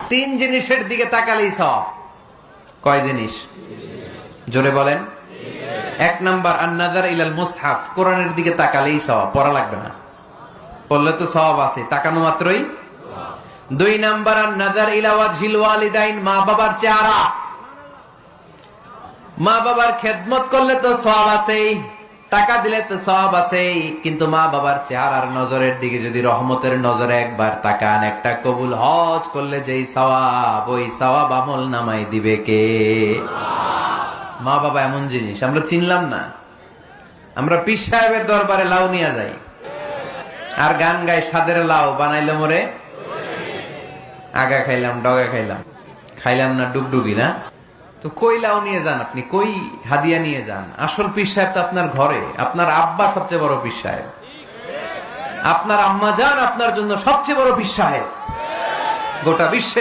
তিন জিনিসের দিকে তাকালেই সওয়াব। কয় জিনিস? জোরে বলেন। এক নাম্বার আন-নাযার ইলাল মুসহাফ, কোরআনের দিকে তাকালেই সওয়াব, পড়া লাগবে না, পড়লে তো সওয়াব আছে, তাকানো মাত্রই। দুই নাম্বার আন-নাযার ইলা ওয়াজহিল ওয়ালিদাইন, মা বাবার চেহারা, মা বাবার খেদমত করলে তো সওয়াব আছেই, টাকা দিলে তো সওয়াব আছেই, কিন্তু মা বাবার চেহারার নজরের দিকে যদি রহমতের নজরে একবার তাকান, একটা কবুল হজ করলে যেই সওয়াব, ওই সওয়াব আমল নামাই দিবে কে? মা বাবা এমন জিনিস আমরা চিনলাম না। আমরা পীর সাহেবের দরবারে লাউ নিয়ে যাই আর গান গাই, সাদের লাউ বানাইলে মোরে আগা খাইলাম, ডগা খাইলাম, খাইলাম না ডুগডুগি না। তো কই লাউ নিয়ে যান আপনি, কই হাদিয়া নিয়ে যান? আসল পীর সাহেব তো আপনার ঘরে। আপনার আব্বা সবচেয়ে বড় পীর সাহেব, আপনার আম্মা জান আপনার জন্য সবচেয়ে বড় পীর সাহেব। গোটা বিশ্বে